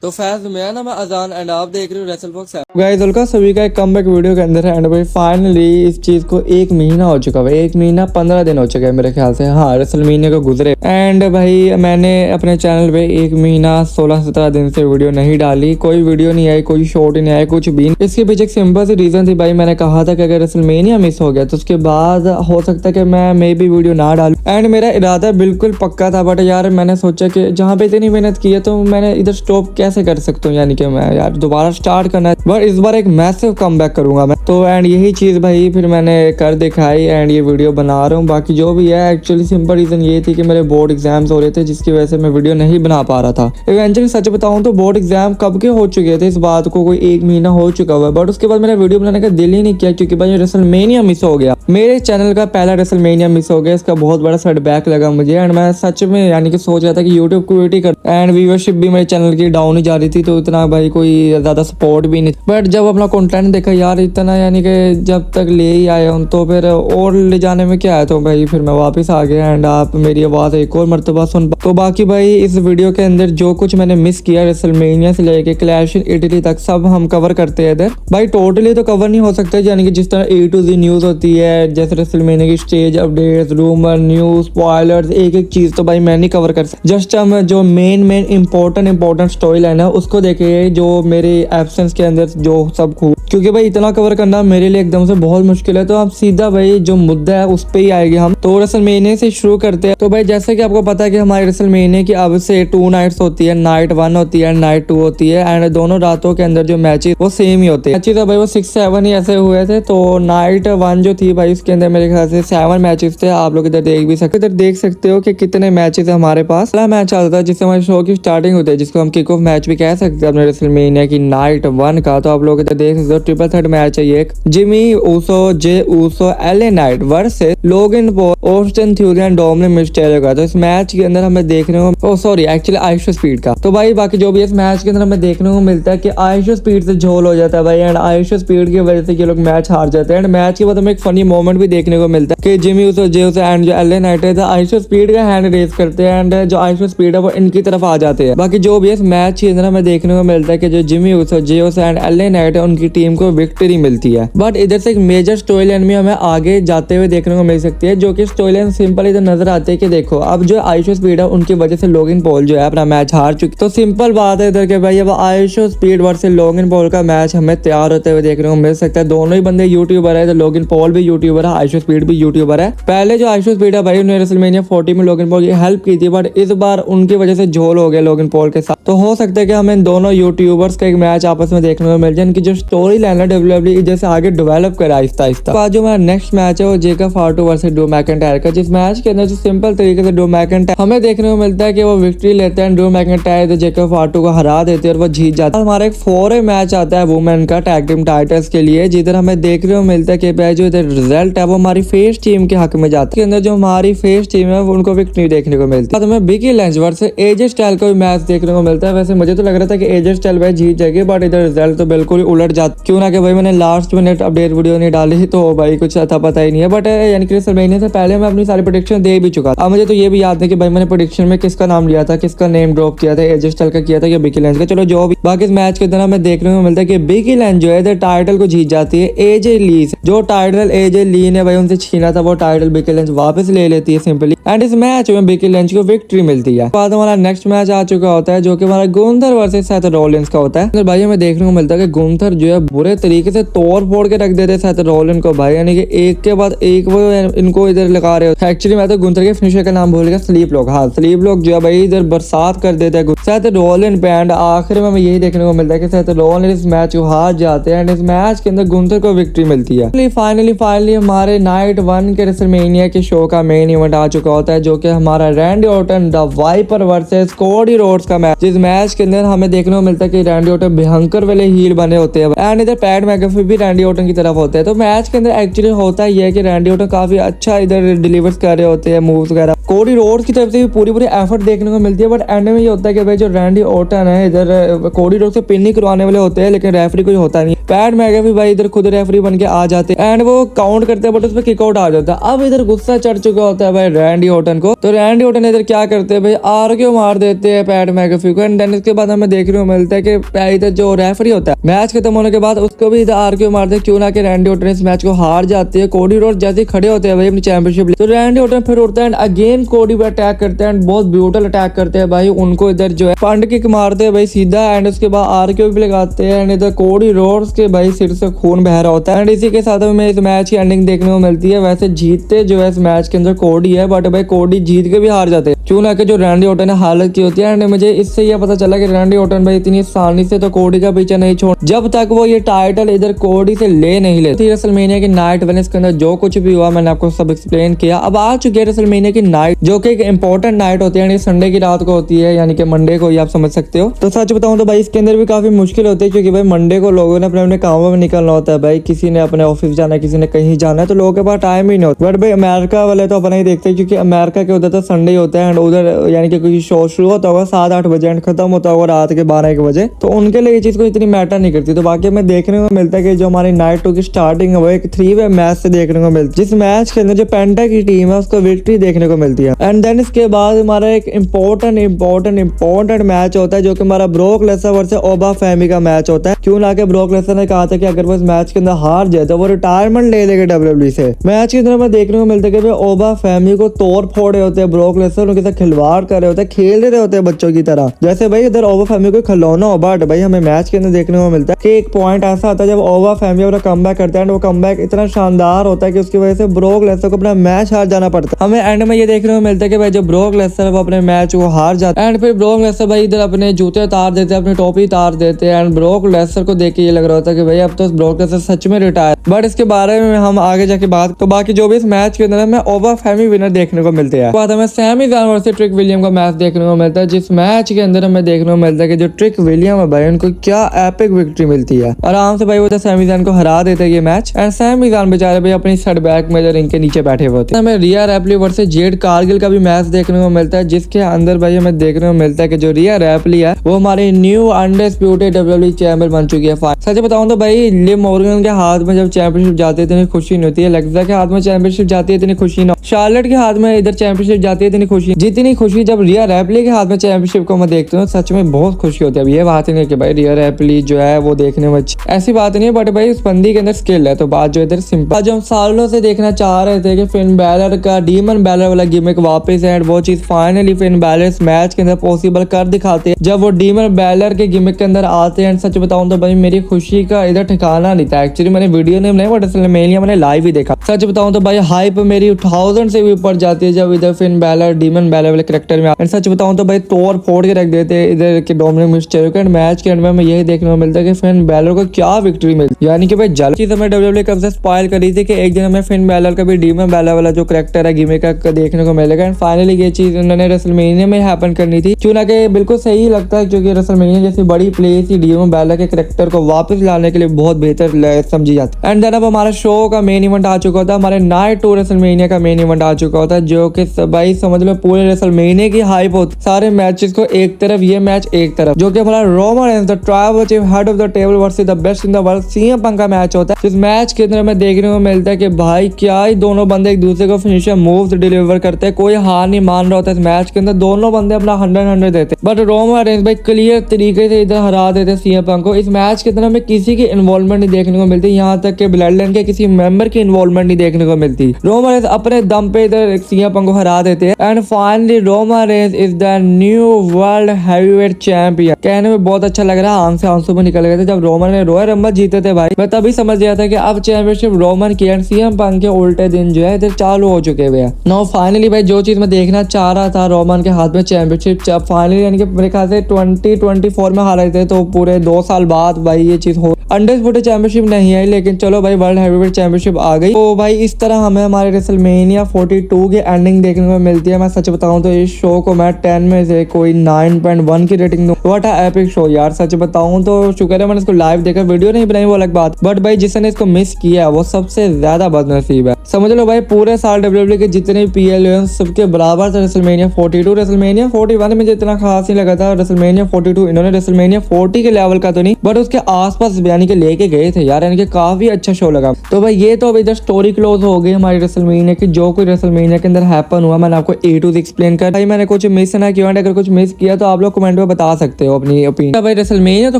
तो फैज मैं ना मैं अजान एंड आप देख रहे हो रेसल बॉक्स गाइस वेलकम सभी का एक कमबैक वीडियो के अंदर है। एंड भाई फाइनली इस चीज को 1 महीना हो चुका है, 1 महीना 15 दिन हो चुका है मेरे ख्याल से। हाँ रेसल महीने को गुजरे। एंड भाई मैंने अपने चैनल पे 1 महीना 16-17 दिन से वीडियो नहीं डाली, कोई वीडियो नहीं आई, कोई शॉर्ट नहीं आया, कुछ भी। इसके पीछे एक सिंपल सी रीजन थी भाई, मैंने कहा था कि अगर रेसल महीना मिस हो गया तो उसके बाद हो सकता है कि मैं मे भी वीडियो ना डालूं। एंड मेरा इरादा बिल्कुल पक्का था, बट यार मैंने सोचा कि जहाँ पे इतनी मेहनत की है तो मैंने इधर स्टॉप कैसे कर सकता हूँ, यानी कि मैं यार दोबारा स्टार्ट करना है, बट इस बार एक मैसिव कमबैक करूंगा मैं। तो एंड यही चीज भाई फिर मैंने कर दिखाई एंड ये वीडियो बना रहा हूँ। बाकी जो भी है एक्चुअली सिंपल रीजन ये थी कि मेरे बोर्ड एग्जाम्स हो रहे थे, जिसकी वजह से मैं वीडियो नहीं बना पा रहा था। इवेंचुअली सच बताऊं तो बोर्ड एग्जाम कब के हो चुके थे, इस बात को कोई 1 महीना हो चुका हुआ है, बट उसके बाद मेरा वीडियो बनाने का दिल ही नहीं किया क्योंकि भाई रेसलमेनिया मिस हो गया। मेरे चैनल का पहला रेसलमेनिया मिस हो गया, इसका बहुत बड़ा सेटबैक लगा मुझे। एंड मैं सच में यानी कि सोच रहा था कि यूट्यूब क्विटी कर, एंड व्यूअरशिप भी मेरे चैनल की डाउन ही जा रही थी, तो इतना भाई कोई ज्यादा सपोर्ट भी नहीं। बट जब अपना कंटेंट देखा यार इतना, यानी कि जब तक ले ही आया हूं तो फिर और ले जाने में क्या है, तो भाई फिर मैं वापस आ गया एंड आप मेरी आवाज एक और मर्तबा सुन। तो बाकी भाई इस वीडियो के अंदर जो कुछ मैंने मिस किया रेसलमेनिया से लेके क्लैश इन इटली तक सब हम कवर करते हैं इधर। भाई टोटली तो कवर नहीं हो सकता, यानी कि जिस तरह A to Z न्यूज होती है, जैसे रेसलमेनिया की stage updates, rumour, news, spoilers, एक एक चीज तो भाई मैं नहीं कवर कर सकता। जस्ट हम जो मेन इंपॉर्टेंट स्टोरी लाइन है उसको देखे, जो मेरे एब्सेंस के अंदर जो सब क्योंकि भाई इतना कवर करना मेरे लिए एकदम से बहुत मुश्किल है। तो आप सीधा भाई जो मुद्दा है उस पे ही आएंगे हम। तो रेसलमेनिया से शुरू करते हैं। तो भाई जैसे कि आपको पता है कि हमारी रेसलमेनिया की अब से 2 नाइट्स होती है, नाइट 1 होती है, नाइट 2 होती है। एंड दोनों रातों के अंदर जो मैचेस वो सेम ही होते हैं। मैचेस भाई वो 6-7 ही ऐसे हुए थे। तो नाइट 1 जो थी भाई उसके अंदर मेरे ख्याल से 7 मैचेस थे। आप लोग इधर देख भी सकते, इधर देख सकते हो कि कितने मैचेस है हमारे पास। पहला मैच आता है जिससे हमारे शो की स्टार्टिंग होती है, जिसको हम किक ऑफ मैच भी कह सकते हैं अपने रेसलमेनिया की नाइट 1 का। तो आप लोग इधर देख सकते हो ट्रिपल थ्रेट मैच है ये, एक Jimmy Uso, Jey Uso, LA Knight versus Logan Paul, Austin Theory and Dominik Mysterio का। तो इस मैच के अंदर हमें देखने को एक्चुअली आइशो स्पीड का। तो भाई बाकी जो भी इस मैच के अंदर हमें देखने को मिलता है कि आइशो स्पीड से झोल हो जाता है भाई, एंड आइशो स्पीड की वजह से ये लोग मैच हार जाते हैं। एंड मैच के बाद हमें एक फनी मोमेंट भी देखने को मिलता है कि Jimmy Uso, Jey Uso and जो LA नाइट है आइशो स्पीड का हैंड रेस करते हैं, एंड जो आइशो स्पीड है वो इनकी तरफ आ जाते हैं। बाकी जो भी इस मैच के अंदर हमें देखने को मिलता है कि जो Jimmy Uso, Jey Uso and LA night है उनकी टीम को विक्ट्री मिलती है। बट इधर से एक मेजर स्टोरी लाइन में हमें आगे जाते हुए देखने को मिल सकती है, जो कि स्टोरी लाइन सिंपल इधर नजर आती है कि देखो अब जो आइशो स्पीड है उनकी वजह से लोगन पॉल जो है अपना मैच हार चुकी। तो सिंपल बात है इधर के भाई अब ISEER speed versus Logan Paul का मैच हमें तैयार होते हुए देखने को मिल सकता है। दोनों ही बंदे यूट्यूबर है, तो लोगन पॉल भी यूट्यूबर है, आइशो स्पीड भी यूट्यूबर है। पहले जो आइशो स्पीड है भाई उन्होंने रेसलमेनिया 40 में लोगन पॉल की हेल्प की थी, बट इस बार उनकी वजह से झोल हो गया लोगन पॉल के साथ। तो हो सकता है कि हमें दोनों यूट्यूबर्स का एक मैच आपस में देखने को मिल जाए, इनकी जो स्टोरी लाइन है WWE जैसे आगे डेवलप करे आहिस्ता आहिस्ता। तो आज जो हमारा नेक्स्ट मैच है वो जेकब फार्टू वर्सेस ड्रू मैकिंटायर का, जिस मैच के अंदर जो सिंपल तरीके से ड्रू मैकिंटायर हमें देखने को मिलता है कि वो विक्ट्री लेते हैं, ड्रू मैकिंटायर तो जेकब फार्टू को हरा देते हैं और वो जीत जाता है। हमारा एक 4 मैच आता है वुमेन का टैग टीम टाइटल्स के लिए, जिधर हमें देखने को मिलता है कि जो इधर रिजल्ट है वो हमारी फेस टीम के हक में जाता है। इसके अंदर जो हमारी फेस टीम है उनको विक्ट्री देखने को मिलती है। तो हमें बिकी लैंच वर्सेस AJ स्टाइल का भी मैच देखने को मिलता है। वैसे मुझे तो लग रहा था कि AJ स्टाइल भाई जीत जाएगी, बट इधर रिजल्ट तो बिल्कुल ही उलट जाता। क्यों ना कि भाई मैंने लास्ट मिनट अपडेट वीडियो नहीं डाली, तो भाई कुछ था पता ही नहीं है। बट यानी कि रेसलमेनिया से पहले मैं अपनी सारी प्रेडिक्शन दे भी चुका था। अब मुझे तो ये भी याद है कि भाई मैंने प्रेडिक्शन में किसका नाम लिया था, किसका नेम ड्रॉप किया था, AJ स्टाइल का किया था या बिकी लैंच का। चलो जो भी, बाकी इस मैच के दौरान हमें देखने को मिलता है कि बिकी लैंच जो है इधर टाइटल को जीत जाती है AJ ली से। जो टाइटल AJ ली ने भाई उनसे छीना था वो टाइटल बिकी लैंच वापस ले लेती है सिंपली, एंड इस मैच में बिकी लैंच को विक्ट्री मिलती है। बाद हमारा नेक्स्ट मैच आ चुका होता है जो कि हमारा गुंथर वर्सेस सेथ रॉलिंस का होता है। तो भाई हमें देखने को मिलता है कि गुंथर जो है बुरे तरीके से तोड़ फोड़ के रख देते हैं सेथ रॉलिंस को भाई, यानी कि एक के बाद एक वो इनको इधर लगा रहे हो। एक्चुअली मैं तो गुंथर के फिनिशर का नाम भूल गया, स्लीप लॉक। हाँ स्लीप लॉक जो है भाई इधर बरसात कर देता है सेथ रॉलिंस पे, एंड आखिर में हमें यही देखने को मिलता है कि सेथ रॉलिंस इस मैच को हार जाते हैं, एंड इस मैच के अंदर गुंथर को विक्ट्री मिलती है। फाइनली हमारे नाइट 1 के रेसलमेनिया के शो का मेन इवेंट आ चुका होता है, जो कि हमारा Randy Orton the Viper versus Cody Rhodes का मैच। जिस मैच के अंदर हमें देखने को मिलता है कि रैंडी ऑर्टन भयंकर वाले हील बने होते हैं, एंड इधर पैट मैकेफी भी रैंडी ऑर्टन की तरफ होते हैं। तो मैच के अंदर एक्चुअली होता ही है कि रैंडी ऑर्टन काफी अच्छा इधर डिलीवर्स कर रहे होते हैं मूव्स वगैरह, कोडी रोड्स की तरफ से भी पूरी एफर्ट देखने को मिलती है, बट एंड में ये होता है कि भाई जो रैंडी ऑर्टन है इधर कोडी रोड से पिन नहीं करवाने वाले होते हैं, लेकिन रेफरी कोई होता नहीं। पैट मैकेफी भाई इधर खुद रेफरी बन के आ जाते हैं एंड वो काउंट करते हैं, बट उसमें किक आउट आ जाता है। अब इधर गुस्सा चढ़ चुका होता है भाई रैंडी ऑर्टन को, तो रैंडी ऑर्टन इधर क्या करते हैं भाई आरक्यू मार देते हैं पैट मैकेफी को। एंड देन इसके बाद हमें देखने को मिलता है कि इधर जो रेफरी होता है मैच खत्म होने के बाद उसको भी इधर आरक्यू मारते हैं, क्यों ना कि रैंडी ऑर्टन इस मैच को हार जाती है। कोडी रोड जैसे खड़े होते हैं भाई अपनी चैंपियनशिप, तो रैंडी ऑर्टन फिर उठता है एंड अगेन कोडी पे अटैक करते हैं एंड बहुत ब्यूटीफुल अटैक करते हैं भाई। उनको इधर जो है फंड किक मारते हैं भाई सीधा, एंड उसके बाद आरक्यू भी लगाते हैं एंड इधर कोडी रोड्स के भाई सिर से खून बह रहा होता है। एंड इसी के साथ हमें इस मैच की एंडिंग देखने को मिलती है। वैसे जीतते जो है इस मैच के अंदर कोडी है, बट भाई कोडी जीत के भी हार जाते हैं, क्यों ना कि जो रैंडी ऑर्टन ने हालत की होती है। एंड मुझे इससे यह पता चला कि रैंडी ऑर्टन भाई इतनी आसानी से तो कोडी का पीछा नहीं छोड़, जब तक वो ये टाइटल इधर कोडी से ले नहीं लेते। रेसलमेनिया की नाइट वन इसके अंदर जो कुछ भी हुआ मैंने आपको सब एक्सप्लेन किया। अब आ चुकी है रेसलमेनिया की नाइट, जो कि एक इंपॉर्टेंट नाइट होती है, संडे की रात को होती है, यानी कि मंडे को ही आप समझ सकते हो। तो सच बताऊं तो भाई इसके अंदर भी काफी मुश्किल होती है, क्योंकि भाई मंडे को लोगों ने अपने अपने कामों में निकलना होता है भाई, किसी ने अपने ऑफिस जाना है, किसी ने कहीं जाना है, तो लोगों के पास टाइम ही नहीं होता। बट भाई अमेरिका वाले तो अपना ही देखते हैं, क्योंकि अमेरिका के उधर तो संडे ही होता है एंड उधर यानी कि कोई शो शुरू होता होगा 7-8 बजे एंड खत्म होता होगा रात के 12-1 बजे, तो उनके लिए ये चीज को इतनी मैटर नहीं करती। तो बाकी हमें देखने को मिलता है कि जो हमारी नाइट 2 की स्टार्टिंग है वो एक 3-वे मैच से देखने को मिलती है, जिस मैच के अंदर जो पेंटा की टीम है उसको विक्ट्री देखने को मिलती है। एंड देन इसके बाद हमारा एक इंपॉर्टेंट मैच होता है, जो कि हमारा ब्रोक लेसनर वर्सेस ओबा फेमी का मैच होता है। क्यों ना कि ब्रोक लेसनर ने कहा था कि अगर वो इस मैच के अंदर हार जाए तो वो रिटायरमेंट ले लेंगे WWE से। मैच के अंदर हमें देखने को मिलता है कि ओबा फेमी को तोड़ फोड़ रहे होते हैं ब्रोक लेसनर, उनके साथ खिलवाड़ कर रहे होते हैं, खेल रहे होते हैं बच्चों की तरह, जैसे भाई इधर ओबा फेमी को खिलौना हो। बट भाई हमें मैच के अंदर देखने को मिलता है कि एक पॉइंट ऐसा आता है जब ओबा फेमी अपना कमबैक करता है, वो कमबैक इतना शानदार होता है कि उसकी वजह से ब्रोक लेसनर को अपना मैच हार जाना पड़ता है। हमें एंड में ये देखने को मिलता है कि भाई जो ब्रोक लेसनर वो अपने मैच को हार जाता है एंड फिर ब्रोक लेसनर भाई इधर अपने जूते उतार देते हैं, अपनी टोपी उतार देते हैं एंड ब्रोक लेसनर को देख के ये लग रहा होता है कि भाई अब तो ब्रोक लेसनर सच में रिटायर। बट इसके बारे में हम आगे जाके बात, तो बाकी जो भी इस मैच के अंदर हमें ओबा फेमी विनर देखने को मिलते हैं। बाद हमें Sami Zion versus trick William का मैच देखने को मिलता है, जिस मैच के अंदर हमें देखने को मिलता है कि जो ट्रिक विलियम है भाई उनको क्या एपिक विक्ट्री मिलती है, आराम से भाई वो सैमी ज़ायन को हरा देते हैं ये मैच। एंड सैमी ज़ायन बेचारे भाई अपनी सेटबैक में रिंग के नीचे बैठे हुए होते हैं। हमें रिया रैप्ली वर्सेस जेड कारगिल का भी मैच देखने को मिलता है, जिसके अंदर भाई हमें देखने को मिलता है कि जो रिया रैप्ली है वो हमारी न्यू अनडिस्प्यूटेड WWE चैंपियन बन चुकी है। सच बताऊं तो भाई लिव मॉर्गन के हाथ में जब चैंपियनशिप जाती है इतनी खुशी नहीं होती है, लेक्सा के हाथ में चैंपियनशिप जाती है इतनी खुशी ना, शार्लेट के हाथ में इधर चैंपियनशिप जाती है इतनी खुशी, जितनी खुशी जब रिया रैप्ली के हाथ में चैंपियनशिप को मैं देखता हूँ सच में बहुत खुशी होती है। अब ये बात नहीं है कि भाई रिया रैप्ली जो है वो देखने में अच्छी, ऐसी बात नहीं है, बट भाई उस बंदी के अंदर स्किल है, तो बात जो इधर सिंपल। जो हम सालों से देखना चाह रहे थे कि फिन बैलर का डीमन बैलर वाला गिमिक वापस है, वो चीज फाइनली फिन बैलर इस मैच के अंदर पॉसिबल कर दिखाते हैं जब वो डीमन बैलर के गिमिक के अंदर आते हैं। सच बताऊं तो भाई मेरी खुशी का इधर ठिकाना नहीं था। एक्चुअली मैंने वीडियो नहीं बनाई, बट रेसलमेनिया मैंने लाइव ही देखा। सच बताऊं तो भाई हाइप मेरी 1000 से भी ऊपर जाती है जब इधर फिन बैलर डीमन बैलर वाले कैरेक्टर में आते। सच बताऊं तो भाई तोड़ फोड़ के रख देते हैं इधर के डोमिनिक मिस्टेरियो के। मैच के अंदर में यही देखने को मिलता है कि फिन बैलर को क्या विक्ट्री मिलती, यानी कि भाई जल चीज हमें WWE कब से स्पॉइल करी थी कि एक दिन हमें फिन बैलर का भी डीमन बैलर वाला जो कैरेक्टर है गिमिक का देखने को मिलेगा। एंड फाइनली ये चीज उन्होंने रेसलमेनिया में हैपन करनी थी, क्यों ना कि बिल्कुल सही लगता है, क्योंकि रेसलमेनिया जैसी बड़ी प्लेस ही डीमन बैलर के कैरेक्टर को वापस लाने के लिए बहुत बेहतर समझी जाती है। एंड देन अब हमारा शो का मेन इवेंट आ चुका होता है, हमारे नाइट 2 रेसलमेनिया का मेन इवेंट आ चुका होता है, जो कि भाई समझ लो पूरे रेसलमेनिया की हाइप होती, सारे मैचेस को एक तरफ, ये मैच एक तरफ, जो कि हमारा Roman Reigns the tribal chief head of the table versus the best in the world CM Punk का मैच होता है। इस मैच के अंदर हमें देखने को मिलता है कि भाई क्या ही दोनों बंदे एक दूसरे को फिनिशर मूव्स डिलीवर करते हैं, कोई हार नहीं मान रहा होता इस मैच के अंदर, दोनों बंदे अपना 100 देते, बट रोमन रेंस भाई क्लियर तरीके से इधर हरा देते सीएम पंक को। इस मैच के अंदर हमें किसी की इन्वॉल्वमेंट नहीं देखने को मिलती, यहाँ तक कि ब्लड लाइन के किसी मेंबर की इन्वॉल्वमेंट नहीं देखने को मिलती। रोमन रेंस अपने दम पे इधर सीएम पंक को हरा देते हैं and finally Roman Reigns is the new world heavyweight champion. कहने में बहुत अच्छा लग रहा है, आंख से आंसू में निकल गए थे जब रोमन ने रॉयल रंबल जीते थे भाई। मैं तभी समझ गया था कि अब चैंपियनशिप रोमन की एंड सीएम पंक के उल्टे दिन जो है इधर चालू हो चुके हुए हैं। नो फाइनली भाई जो चीज मैं देखना चाह रहा था रोमन के हाथ में चैंपियनशिप फाइनली, यानी कि मेरे ख्याल से 2024 में हारे थे, तो पूरे 2 साल बाद भाई ये चीज हो। अंडरस्पुटेड चैंपियनशिप नहीं आई, लेकिन चलो भाई वर्ल्ड हैवीवेट चैंपियनशिप आ गई। तो भाई इस तरह हमें हमारे रेसलमेनिया 42 की एंडिंग देखने को मिलती है। मैं सच बताऊं तो इस शो को मैं 10 में से कोई 9.1 की रेटिंग दूं। व्हाट अ एपिक शो यार, सच बताऊं तो शुक्र है मैंने इसको लाइव देखा, वीडियो नहीं बनाई वो अलग बात, बट भाई जिसने इसको मिस किया वो सबसे ज्यादा बदनसीब है। समझ लो भाई पूरे साल WWE के जितने PL सबके बराबर था रेसलमेनिया 42। रेसलमेनिया 41 में जितना खास नहीं लगा था, रेसलमेनिया 42 इन्होंने रेसलमेनिया 40 के लेवल का तो नहीं बट उसके आसपास यानी कि लेके गए थे यार, यानी कि काफी अच्छा शो लगा। तो भाई ये तो अब इधर स्टोरी क्लोज हो गई हमारी रेसलमेनिया की, जो कोई रेसलमेनिया के अंदर हैपन हुआ मैंने आपको A to Z एक्सप्लेन कर। भाई मैंने कुछ मिस ना किया, अगर कुछ मिस किया तो आप लोग कमेंट में बता सकते हो अपनी ओपिनियन। भाई रेसलमेनिया तो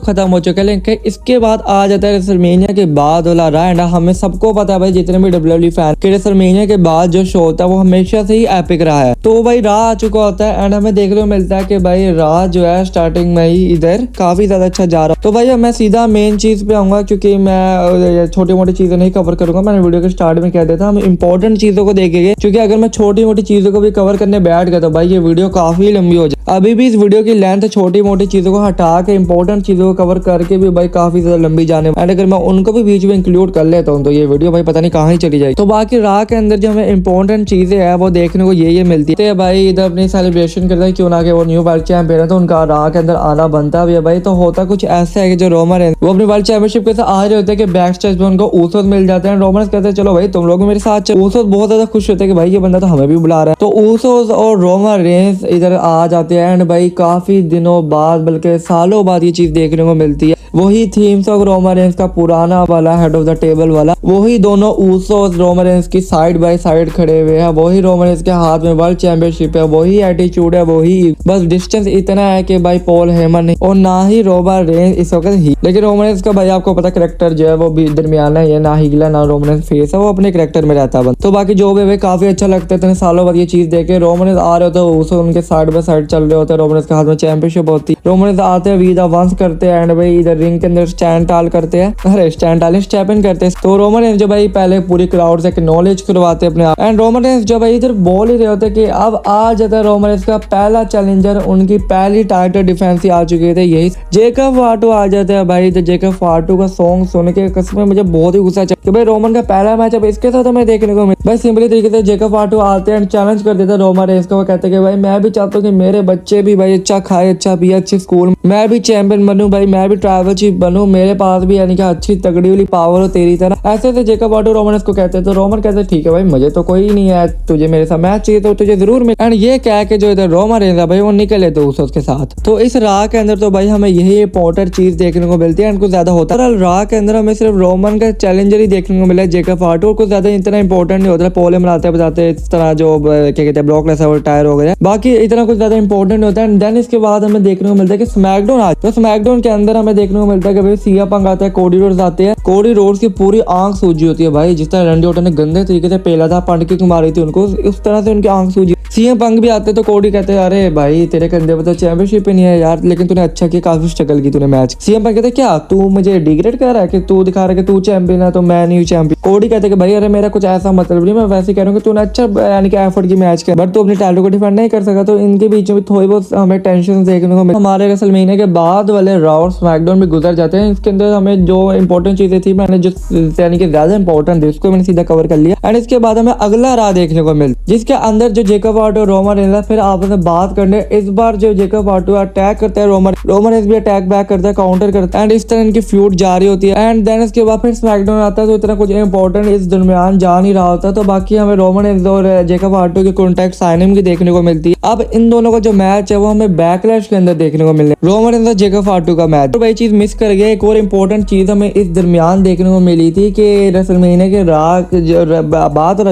खत्म हो चुका है, लेकिन इसके बाद आ जाता है रेसलमेनिया के बाद वाला रहा। एंड हमें सबको पता है भाई जितने भी WWE फैन के रेसलमेनिया के बाद जो शो होता है वो हमेशा से ही एपिक रहा है। तो भाई राह आ चुका होता है एंड हमें देखने को मिलता है कि भाई राह जो है स्टार्टिंग में ही इधर काफी ज्यादा अच्छा जा रहा है। तो भाई अब मैं सीधा मेन चीज पे आऊंगा, क्योंकि मैं छोटी मोटी चीजें नहीं कवर करूंगा। मैंने वीडियो के स्टार्ट में कह दिया था हम इंपॉर्टेंट चीजों को देखेंगे, क्योंकि अगर मैं छोटी मोटी चीजों को भी कवर करने बैठ गया तो भाई ये वीडियो काफी लंबी हो जाए। अभी भी इस वीडियो की लेंथ छोटी मोटी चीजों को हटा के इंपॉर्टेंट चीजों को कवर करके भी भाई काफी ज्यादा लंबी जाने एंड अगर मैं उनको भी बीच में इंक्लूड कर लेता हूँ तो ये वीडियो भाई पता नहीं कहाँ ही चली जाएगी। तो बाकी राह के अंदर जो हमें इंपॉर्टेंट चीजें है वो देखने को ये मिलती है। भाई इधर अपनी सेलिब्रेशन करता है, क्यों ना कि वो न्यू वर्ल्ड चैंपियन है तो उनका राह के अंदर आना बनता भी है भाई। तो होता कुछ ऐसा है कि जो रोमन है वो अपनी वर्ल्ड चैंपियनशिप के साथ आ रहे होते हैं कि बैक स्टेज पे उनको ऊसोस मिल जाते हैं। रोमन कहते हैं चलो भाई तुम लोग मेरे साथ चलो। ऊसोस बहुत ज्यादा खुश होते हैं कि भाई ये बंदा तो हमें भी बुला रहा है। तो ऊसोस और रोमन रेंस इधर आ जाते हैं एंड भाई काफी दिनों बाद बल्कि सालों बाद ये चीज देखने को मिलती है। वही थीम सॉन्ग रोमन रेंस का पुराना वाला हेड ऑफ द टेबल वाला, वही दोनों ऊसोस रोमन रेंस की साइड बाय साइड खड़े हुए हैं। वही रोमन रेंस के हाथ में वर्ल्ड चैंपियनशिप है, वही एटीट्यूड है, वही बस डिस्टेंस इतना है कि भाई पॉल हेमन नहीं और ना ही रोमन रेंस इस वक्त ही। लेकिन रोमन रेंस का भाई आपको पता कैरेक्टर जो है वो भी दरमियाना है, ना हिगला ना रोमन रेंस फेस है, वो अपने कैरेक्टर में रहता है। तो बाकी जो भी भाई काफी अच्छा लगता है इतने सालों बाद ये चीज देखे। रोमन रेंस आ रहे होते हैं, ऊसोस उनके साइड बाय साइड चल रहे होते हैं, रोमन रेंस के हाथ में चैंपियनशिप होती है। रोमन रेंस आते हैं, वी द वंस करते हैं एंड भाई इधर रिंग के अंदर स्टैंड टाल करते हैं, अरे स्टैंड टाल स्टेप इन करते हैं। तो रोमन रेंस जो भाई पहले पूरी क्राउड से एक्नॉलेज करवाते हैं अपने आप एंड रोमन रेंस जो भाई इधर बोल ही रहे होते कि अब आ जाता है रोमन रेंस का पहला चैलेंजर, उनकी पहली टाइटल डिफेंस ही आ चुके थे, यही जेकब फाटू आ जाता है। भाई तो जेकब फाटू का सॉन्ग सुन के कसम मुझे बहुत ही गुस्सा चला कि भाई रोमन का पहला मैच अब इसके साथ हमें देखने को मिला। भाई सिंपली तरीके से जेकब फाटू आते हैं एंड चैलेंज कर देते हैं रोमन रेंस को। वो कहते हैं कि भाई मैं भी चाहता हूँ कि मेरे बच्चे भी भाई अच्छा खाए, अच्छा पिए, अच्छे स्कूल, मैं भी चैंपियन बनूं भाई, मैं भी ट्राइबल चीफ बनूं, मेरे पास भी यानी कि अच्छी तगड़ी वाली पावर हो तेरी तरह। ऐसे से जेकब फाटू रोमन रेंस को कहते हैं। तो रोमन कहते हैं ठीक है भाई मुझे तो कोई नहीं है, तुझे मेरे साथ मैच चाहिए तो तुझे जरूर मिले। एंड ये कह के जो इधर रोमन रेंस है भाई वो निकले तो उसके साथ। तो इस राह के अंदर तो भाई हमें यही इंपॉर्टेंट चीज देखने को मिलती है एंड कुछ ज्यादा होता है। राह के अंदर हमें सिर्फ रोमन का चैलेंजर ही देखने को मिला है, जेकब फाटू, और कुछ ज्यादा इतना इंपॉर्टेंट नहीं होता है। पोले मनाते बताते इस तरह जो क्या कहते हैं ब्रॉक लेसनर रिटायर हो गया, बाकी इतना कुछ ज्यादा इंपॉर्टेंट नहीं होता है। देन इसके बाद हमें देखने को मिलता है कि स्मैकडाउन आज, तो स्मैकडाउन के अंदर हमें देखने को मिलता है कि भाई सीएम पंग आता है, कोडी रोड्स आते हैं। कोडी रोड्स की पूरी आंख सूजी होती है भाई, जिस तरह रैंडी ऑर्टन ने गंदे तरीके से पेला था, पंड किक मारी थी उनको, उस तरह से उनकी आंख सूजी। सीएम पंग भी आते तो कोडी कहते हैं अरे भाई तेरे कंधे पर तो चैंपियनशिप ही नहीं है यार, लेकिन तूने अच्छा किया, काफी स्ट्रगल की तूने मैच। सीएम पंग कहते क्या तू मुझे डिग्रेड कर रहा है कि तू दिखा रहा है कि तू चैंपियन है तो मैं नहीं हूँ चैंपियन। कोडी कहते कि भाई अरे मेरा कुछ ऐसा मतलब नहीं, मैं वैसे कह रहा हूँ कि तूने अच्छा यानी कि एफर्ट की मैच किया बट तू अपनी टाइटल को डिफेंड नहीं कर सका। तो इनके बीच में थोड़ी बहुत हमें टेंशन देखने को मिली। हमारे रेसलमेनिया के बाद वाले राउंड स्मैकडाउन में गुजर जाते हैं। इसके अंदर हमें जो इंपॉर्टेंट चीजें थी मैंने जो यानी कि ज्यादा इंपॉर्टेंट थी उसको मैंने सीधा कवर कर लिया एंड इसके बाद हमें अगला राह देखने को मिल, जिसके अंदर जो जेकब फाटू और रोमन रेंस फिर आपस में बात करने। इस बार जो जेकब फाटू अटैक करता है, रोमन रेंस भी अटैक बैक करता है, काउंटर करता है एंड इस तरह इनकी फ्यूड जारी होती है। एंड देन इसके बाद फिर स्मैकडाउन आता है तो इतना कुछ इंपॉर्टेंट इस दरमियान जा नहीं रहा होता। तो बाकी हमें रोमन रेंस और जेकब फाटू की कॉन्टैक्ट साइनिंग की देखने को मिलती है। अब इन दोनों का जो मैच है वो हमें बैकलैश के अंदर देखने को मिलने, रोमन रेंस और जेकब फाटू का मैच। तो भाई चीज मिस कर गया, एक और इंपॉर्टेंट चीज हमें इस दरमियान देखने को मिली थी कि रेसलमेनिया के बात जो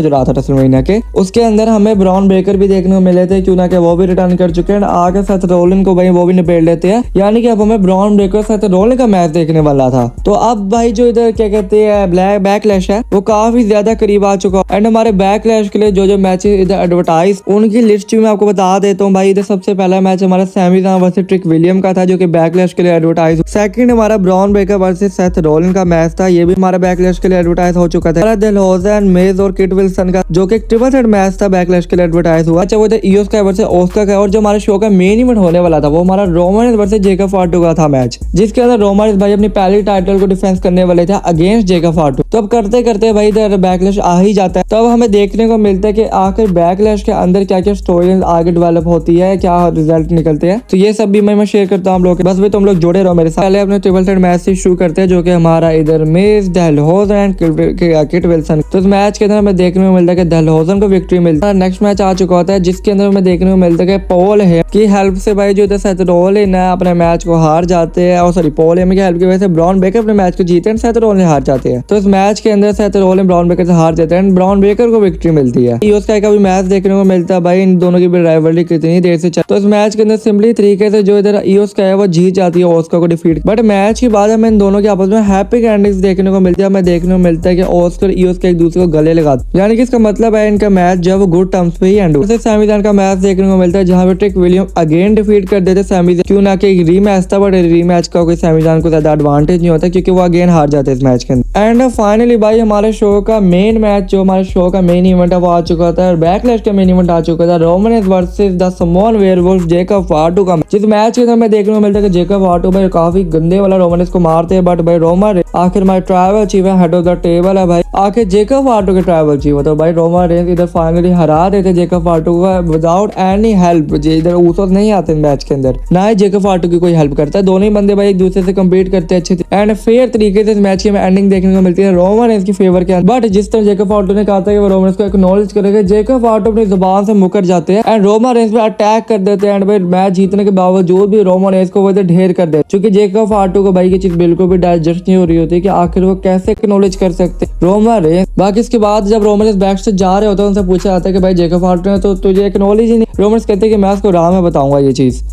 रहा था रेसलमेनिया के, उसके अंदर हमें ब्राउन ब्रेकर भी देखने को मिले थे, क्यों ना कि वो भी रिटर्न कर चुके हैं। आगे साथ रोलिन को भाई वो भी निपेट लेते हैं, यानी कि अब हमें ब्राउन ब्रेकर साथ रोलिन का मैच देखने वाला था। तो अब भाई जो इधर क्या कहते हैं ब्लैक बैकलैश है वो काफी ज्यादा करीब आ चुका है एंड हमारे बैकलैश के लिए जो मैचेस इधर एडवर्टाइज उनकी लिस्ट मैं आपको बता देता हूँ। भाई इधर सबसे पहला मैच हमारा सैमी जान वर्सेस ट्रिक विलियम का था जो कि बैकलैश के लिए एडवर्टाइज। सेकंड हमारा Bron Breakker versus Seth Rollins का मैच था, ये भी हमारा बैकलैश के लिए एडवर्टाइज हो चुका था। डेलहोजन, मेज और किट विल्सन का जो कि ट्रिपल थ्रेट मैच था बैकलैश के लिए एडवर्टाइज हुआ। अच्छा वो था ईओ स्काई वर्सेस ओस्का का, और जो हमारे शो का मेन इवेंट होने वाला था वो हमारा Roman Reigns versus Jacob Fatu का था मैच, जिसके अंदर रोमन रेंस भाई अपनी पहली टाइटल को डिफेंस करने वाले थे अगेंस्ट जेकब फार्टू। तो अब करते करते भाई इधर बैकलैश आ ही जाता है। तब हमें देखने को मिलता है कि आखिर बैकलैश के अंदर क्या क्या स्टोरी आगे डेवलप होती है, क्या रिजल्ट निकलते हैं। तो ये सब भी मैं शेयर करता हूँ हम लोग, बस भाई तुम लोग जुड़े रहो मेरे साथ। पहले अपने ट्रिपल थ्रेट मैच से शुरू करते हैं, जो कि हमारा इधर मेज, डेलहोजन एंड किट विल्सन। तो इस मैच के अंदर हमें देखने को मिलता है कि डेलहोजन को विक्ट्री मिलता है। नेक्स्ट मैच आ चुका होता है, जिसके अंदर हमें देखने को मिलता है कि पॉल है की हेल्प से भाई जो सेथ रोलिंस अपने मैच को हार जाते हैं, और सॉरी पॉल हेम की हेल्प की वजह से ब्रॉन ब्रेकर अपने मैच को जीते हैं, सेथ रोलिंस हार जाते हैं। तो इस मैच के अंदर सेथ रोलिंस ब्रॉन ब्रेकर से हार जाते हैं, ब्रॉन ब्रेकर को विक्ट्री मिलती है। ईओ स्काई का भी मैच देखने को मिलता है भाई, इन दोनों की भी राइवलरी कितनी देर से चल। तो इस मैच के अंदर सिंपली तरीके से जो इधर ईओ स्काई है वो जीत जाती है ओस्का को डिफीट। बट मैच के बाद हमें इन दोनों के आपस में हैप्पी एंडिंग्स देखने को मिलती है। हमें देखने को मिलता है कि ओस्का और ईओ स्काई एक दूसरे को गले लगाते, यानी कि इसका मतलब है इनका मैच जो है वो गुड टर्म्स पे ही एंड हुआ। सैमी ज़ैन का मैच देखने को मिलता है, जहां पे ट्रिक विलियम अगेन डिफीट कर देते सैमी ज़ैन, क्यों ना कि एक रीमैच था, बट रीमैच का कोई सैमी ज़ैन को ज्यादा एडवांटेज नहीं होता क्योंकि वो अगेन हार जाते इस मैच के अंदर। एंड फाइनली भाई हमारे शो का मेन मैच, जो हमारे शो का मेन इवेंट है वो आ चुका था, और बैकलैश का मेन इवेंट आ चुका था, Roman Reigns versus the Samoan werewolf Jacob Fatu का। जिस मैच के अंदर हमें देखने को मिलता है कि जेकब फार्टू भाई काफी गंदे वाला रोमन रेंस को मारते हैं, बट भाई रोमन आखिर हमारे ट्राइबल चीफ है, हेड ऑफ द टेबल है भाई, आखिर जेकब फार्टू के ट्राइबल चीफ है। तो भाई रोमन रेंस इधर फाइनली हरा देते जेकब फार्टू को विदाउट एनी हेल्प। इधर ऊसोस नहीं आते मैच के अंदर, ना ही जेकब फार्टू की कोई हेल्प करता है, दोनों ही बंदे भाई एक दूसरे से कम्पीट करते हैं अच्छे से एंड फेयर तरीके से। इस मैच की हमें एंडिंग देखने को मिलती है रोमन रेंस की फेवर के अंदर। बट जिस तरह जेकब फार्टू ने कहा था कि वो रोमन रेंस को एक्नॉलेज करेगा, जेकब फार्टू अपनी जुबान से मुकर जाते हैं एंड रोमन रेंस पे अटैक कर देते हैं। एंड भाई मैच जीतने के बावजूद भी रोमन रेंस को वो इधर ढेर कर दे, क्योंकि जेकब फार्टू को भाई की चीज बिल्कुल भी डाइजेस्ट नहीं हो रही होती कि आखिर वो कैसे एक्नॉलेज कर सकते रोमन रेंस। बाकी इसके बाद जब रोमन रेंस बैक से जा रहे होते हैं, उनसे पूछा जाता है कि भाई जेकब फार्टू ने तो तुझे एक्नॉलेज ही नहीं। रोमन रेंस कहते हैं कि मैं उसको राह में बताऊंगा ये चीज।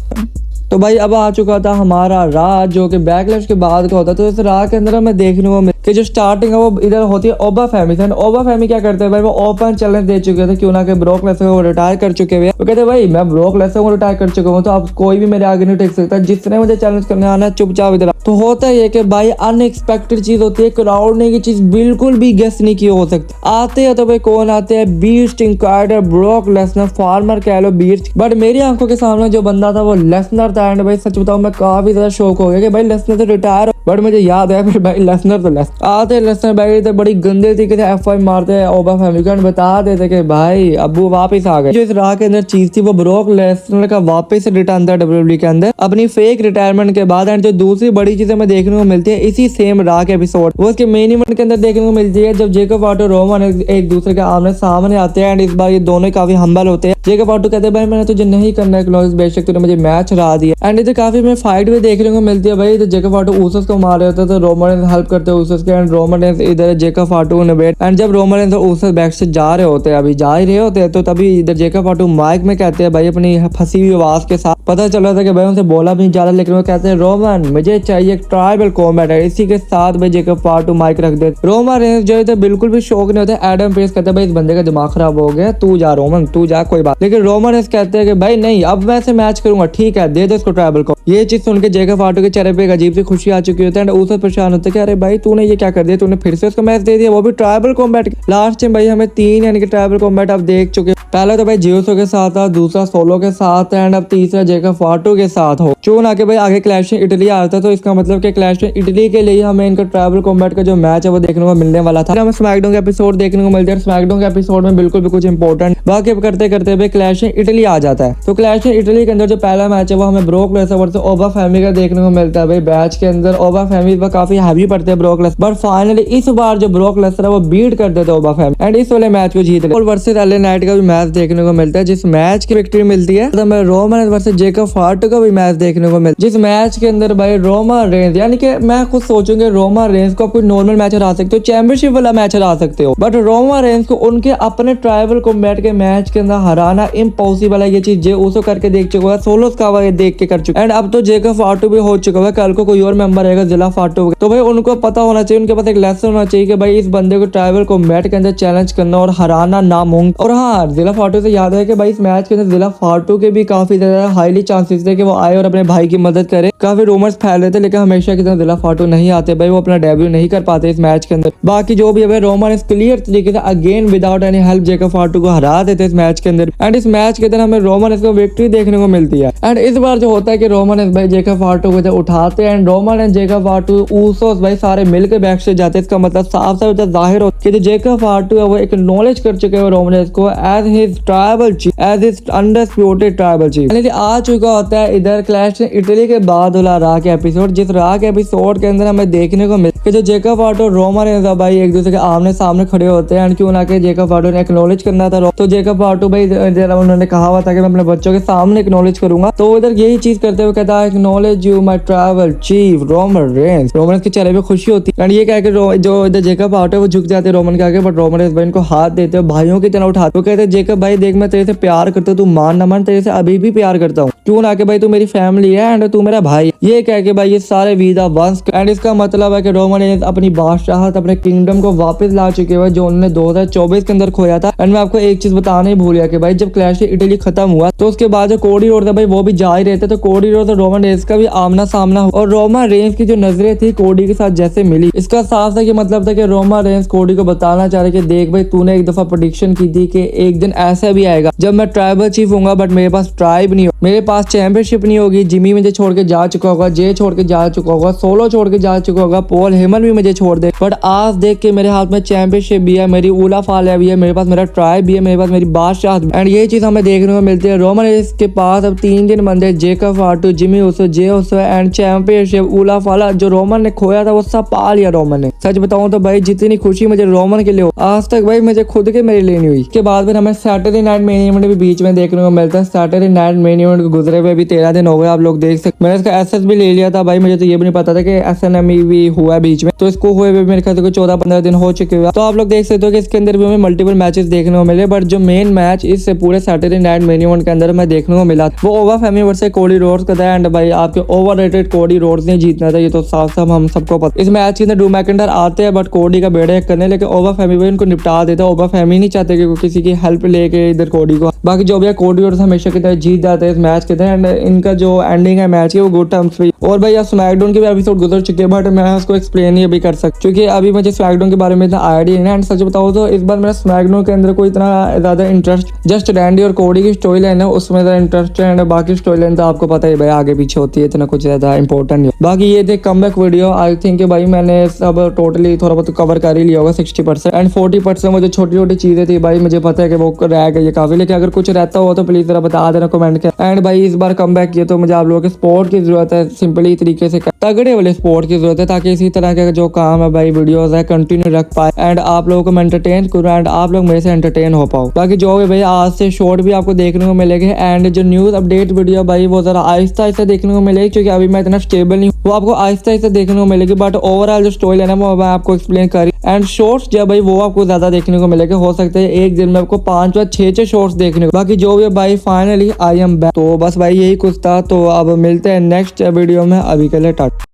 तो भाई अब आ चुका था हमारा राह, जो कि बैकलैश के बाद का होता है। तो इस राह के अंदर हमें देखने को कि जो स्टार्टिंग है वो इधर होती है ओबा फैमी से। ओबा फैमी क्या करते हैं भाई, वो ओपन चैलेंज दे चुके थे, क्यों ना कि ब्रोक लेसनर को रिटायर कर चुके हुए। वो कहते भाई मैं ब्रोक लेसनर को रिटायर कर चुका हूँ, तो अब कोई भी मेरे आगे नहीं टिक सकता, जिसने मुझे चैलेंज करने आना है चुपचाप इधर। तो होता है कि भाई अनएक्सपेक्टेड चीज होती है, क्राउड ने की चीज बिल्कुल भी गेस नहीं की हो सकती। आते हैं तो भाई कौन आते हैं, बीस्ट इंकाइडर ब्रोक लेसनर, फार्मर कह लो बीस्ट। बट मेरी आंखों के सामने जो बंदा था वो लेसनर था। एंड भाई सच बताऊं मैं काफी ज्यादा शौक हो गया कि भाई लेसनर तो रिटायर, बट मुझे याद है फिर भाई लेसनर तो आते लेसनर भाई तो बड़ी गंदे तरीके से F5 मारते हैं ओबा फैमिली को, बता देते कि भाई अब्बू वापस आ गए। जो इस राह के अंदर चीज थी वो ब्रोक लेसनर का वापस रिटर्न था WWE के अंदर अपनी फेक रिटायरमेंट के बाद। एंड जो दूसरी बड़ी चीज हमें देखने को मिलती है इसी सेम राह के एपिसोड, वो उसके मेन इवेंट के अंदर देखने को मिलती है, जब जेकब फार्टू रोमन एक दूसरे के आमने सामने आते हैं। एंड इस बार ये दोनों काफी हम्बल होते हैं। जेकब फार्टू कहते हैं भाई मैंने तुझे नहीं करना एक्नॉलेज, बेशक तूने मुझे मैच हरा दिया। एंड इधर काफी हमें फाइट भी देखने को मिलती है भाई, तो जेकब फार्टू ऊसस को मार रहे होते हैं, तो रोमन हेल्प करते हैं ऊसस के। एंड रोमन इधर जेकब फार्टू ने बैठ, एंड जब रोमन इधर ऊसस बैक से जा रहे होते हैं, अभी जा ही रहे होते हैं, तो तभी इधर जेकब फार्टू माइक में कहते हैं भाई अपनी फंसी हुई आवाज के साथ, पता चल रहा था कि भाई उनसे बोला भी ज्यादा, लेकिन वो कहते हैं रोमन मुझे चाहिए ट्राइबल कॉम्बैट है। इसी के साथ भाई जेकब फार्टू माइक रख दे। रोमन रेंस जो है बिल्कुल भी शौक नहीं होता। एडम पेस कहते हैं भाई इस बंदे का दिमाग खराब हो गया, तू जा रोमन तू जा कोई बात। लेकिन रोमन रेंस कहते हैं कि भाई नहीं अब मैं से मैच करूंगा, ठीक है दे दो इसको ट्राइबल को। ये चीज सुन के जेकब फार्टू के चेहरे पे एक अजीब सी खुशी आ चुकी होती है। उसे परेशान होता है कि अरे भाई तूने ये क्या कर दिया, तूने फिर से उसको मैच दे दिया, वो भी ट्राइबल कॉम्बैट। लास्ट टाइम भाई हमें 3 यानी कि ट्राइबल कॉम्बैट आप देख चुके। पहले तो भाई जियोसो के साथ था, दूसरा सोलो के साथ है, एंड अब तीसरा जेकब फार्टू के साथ हो। चून आके भाई आगे क्लैश में इटली आ रहा था, तो इसका मतलब कि क्लैश में इटली के लिए हमें इनका ट्राइबल कॉम्बैट का जो मैच है वो देखने को मिलने वाला था। हमें स्मैकडाउन के एपिसोड देखने को मिलते हैं। स्मैकडाउन के एपिसोड में बिल्कुल भी कुछ इंपॉर्टेंट बाकी करते करते भाई क्लैश में इटली आ जाता है। तो क्लैश में इटली के अंदर जो पहला मैच है वो हमें ब्रोक लेसनर वर्सेस ओबा फैमिली का देखने को मिलता है। भाई मैच के अंदर ओबा फैमिली पर काफी हैवी पड़ते हैं ब्रोक लेसनर, बट फाइनली इस बार जो ब्रोक लेसनर है वो बीट कर देते हैं ओबा फैमिली, एंड इस वाले मैच को जीत गए। वर्सेस एलए नाइट का भी मैच देखने को मिलता है, जिस मैच की विक्ट्री मिलती है। तो हमें रोमन वर्सेस जेकब फार्टू का भी मैच देखने को मिलता है, जिस मैच के अंदर भाई रोमन रेंस, यानी कि मैं खुद सोचूंगा रोमन रेंस को आप कोई नॉर्मल मैच हरा सकते हो, चैंपियनशिप वाला मैच हरा सकते हो, बट रोमन रेंस को उनके अपने ट्राइबल कॉम्बैट के मैच के अंदर हराना इम्पॉसिबल है। ये चीज जे उसो करके देख चुका है, सोलोस का देख के कर चुका है, एंड अब तो जेकब फार्टू भी हो चुका है। कल को कोई और मेंबर रहेगा जिला फार्टू, तो भाई उनको पता होना चाहिए, उनके पास एक लेसन होना चाहिए कि भाई इस बंदे को ट्राइबल कॉम्बैट के अंदर चैलेंज करना और हराना नामुमकिन। और हाँ, जिला फाटू से याद है कि भाई इस मैच के अंदर जिला फाटू के भी काफी ज्यादा हाईली चांसेस थे कि वो आए और अपने भाई की मदद करे। काफी रूमर्स फैल रहे थे, लेकिन हमेशा की तरह जिला फाटू नहीं आते भाई, वो अपना डेब्यू नहीं कर पाते इस मैच के अंदर। बाकी जो भी है रोमन इस क्लियर तरीके से again without any help Jacob फाटू को हरा देते इस मैच के अंदर। एंड इस मैच के अंदर हमें रोमन इसको विक्ट्री देखने को मिलती है। एंड इस बार जो होता है कि रोमन इस भाई जेकब फाटू को उठाते हैं and Roman and Jacob फाटू Usos भाई सारे मिलकर बैक से जाते हैं। इसका मतलब साफ साफ जाहिर होता है कि जो जेकब फाटू है वो एक्नॉलेज कर चुके हैं रोमन को as his tribal chief, as his undisputed tribal chief. आ चुका होता है इधर क्लैश इटली के बाद वाला रा के एपिसोड, जिस रा के एपिसोड के अंदर हमें देखने को मिलता है कि जो जेकब फाटू और रोमन है भाई एक दूसरे के आमने सामने खड़े होते हैं। एंड क्यों ना कि जेकब फाटू ने एक्नॉलेज करना था, तो जेकब फाटू भाई जरा उन्होंने कहा हुआ था कि मैं अपने बच्चों के सामने एक्नॉलेज करूंगा, तो इधर यही चीज करते हुए कहता है acknowledge you my tribal chief Roman Reigns. Roman के चेहरे पे खुशी होती है एंड ये कह के जो इधर जेकब फाटू है वो झुक जाते हैं रोमन के आगे, बट रोमन भाई इनको हाथ देते हैं, भाइयों की तरह उठाते। वो कहते हैं जेकब भाई देख मैं तेरे से प्यार करता हूँ, तू मान ना मान, तेरे से अभी भी प्यार करता हूँ, क्यों ना कि भाई तू मेरी फैमिली है एंड तू मेरा भाई। ये कह के भाई ये सारे वीजा वंश एंड इसका मतलब है कि रोमन अपनी बादशाहत अपने किंगडम को वापस ला चुके हुए जो उन्होंने 2024 के अंदर खोया था। एंड मैं आपको एक चीज बताना ही भूल गया कि भाई जब क्लैश इटली खत्म हुआ तो उसके बाद जो कोडी रोड था भाई वो भी जा ही रहते, तो कोडी रोड और रोमन रेंस का भी आमना सामना और रोमन रेंस की जो नजरें थी कोडी के साथ जैसे मिली, इसका साफ था कि मतलब था कि रोमन रेंस कोडी को बताना चाह रहे कि देख भाई तूने एक दफा प्रेडिक्शन की थी कि एक दिन ऐसा भी आएगा जब मैं ट्राइबल चीफ हूँ, बट मेरे पास ट्राइब नहीं हो, मेरे पास चैंपियनशिप नहीं होगी, जिमी मुझे छोड़ के जा चुका होगा, जे छोड़ के जा चुका होगा, सोलो छोड़ के जा चुका होगा, पॉल हेमन भी मुझे छोड़ दे, बट आज देख के मेरे हाथ में चैंपियनशिप भी है, मेरी उला फालिया भी है, मेरे पास मेरा ट्राइब भी है, मेरे पास मेरी बादशाह भी। एंड ये चीज हमें देखने को मिलती है रोमन रेंस के पास अब 3 दिन बंदे Jacob फाटू, Jimmy Uso, J Uso and championship उला फाला जो रोमन ने खोया था वो सब पा लिया रोमन ने। सच बताऊं तो भाई जितनी खुशी मुझे रोमन के लिए हो आज तक भाई मुझे खुद के मेरे लिए नहीं हुई। के बाद फिर हमें सैटरडे नाइट मेन इवेंट भी बीच में देखने को मिलता है। सैटरडे नाइट मेन इवेंट को गुजरे हुए भी 13 दिन हो गए, आप लोग देख सकते। मैंने इसका एसएस भी ले लिया था भाई, मुझे तो ये भी नहीं पता था कि एसएनएमई भी हुआ है बीच में, तो इसको हुए भी मेरे ख्याल से 14-15 दिन हो चुके हुए। तो आप लोग देख सकते हो कि इसके अंदर भी हमें मल्टीपल मैचेस देखने को मिले, बट जो मेन मैच इस पूरे सैटरडे नाइट मेन इवेंट के अंदर हमें देखने को मिला वो ओवा फैमी वर्सेस कोडी रोड्स का था। एंड भाई आपके ओवररेटेड कोडी रोड्स ने जीतना था, ये तो साफ साफ हम सबको पता। इस मैच के अंदर ड्रू मैकेंडायर आते हैं बट कोडी का बेड़ा एक करने, लेकिन ओवा फैमी भाई उनको निपटा देता है। ओवा फैमी नहीं चाहते कि किसी की हेल्प लेके इधर कोडी को, बाकी जो भी है कोडी रोड्स हमेशा की तरह जीत जाते हैं इस मैच के अंदर। एंड इनका जो एंडिंग है मैच की वो गुड टर्म्स पे। और भाई आप स्मैकडाउन के भी एपिसोड गुजर चुके हैं, बट मैं उसको एक्सप्लेन ही अभी कर सकता क्योंकि अभी मुझे स्मैकडाउन के बारे में इतना आइडिया नहीं है। एंड सच बताओ तो इस बार मेरा स्मैकडाउन के अंदर कोई इतना ज्यादा इंटरेस्ट जस्ट रैंडी और कोडी की स्टोरी लाइन है उसमें ज्यादा इंटरेस्ट है। एंड बाकी स्टोरी लाइन तो आपको पता ही भाई आगे पीछे होती है, इतना कुछ ज्यादा इंपॉर्टेंट नहीं। बाकी ये थे कमबैक वीडियो, आई थिंक भाई मैंने सब टोटली थोड़ा बहुत कवर कर ही लिया होगा 60%। एंड 40% वो जो छोटी छोटी चीजें थी भाई मुझे पता है कि वो रह गई काफी, लेकिन अगर कुछ रहता हो तो प्लीज जरा बता देना कमेंट के। एंड भाई इस बार कमबैक किया तो मुझे आप लोगों के सपोर्ट की जरूरत है, सिंपली तरीके से तगड़े वाले सपोर्ट की जरूरत है, ताकि इसी तरह के जो काम है भाई वीडियोस है कंटिन्यू रख पाए एंड आप लोगों को मैं एंटरटेन करूँ एंड आप लोग मेरे से एंटरटेन हो पाओ। बाकी जो भी भाई आज से शॉर्ट भी आपको देखने को मिलेंगे एंड जो न्यूज अपडेट वीडियो भाई वो जरा आहिस्ता आहिस्ता देखने को मिलेगी, क्योंकि अभी मैं इतना स्टेबल नहीं, वो आपको आहिस्ता आहिस्ता देखने को मिलेगी। बट ओवरऑल जो स्टोरी लाइन है वो मैं आपको एक्सप्लेन करी एंड शॉर्ट्स जो भाई वो आपको ज्यादा देखने को मिलेगा। हो सकता है एक दिन में आपको 5 या 6 शॉर्ट्स देखने को। बाकी जो भी भाई फाइनली आई एम बैक। तो बस भाई यही कुछ था, तो अब मिलते हैं नेक्स्ट वीडियो में, अभी के लिए टाटा।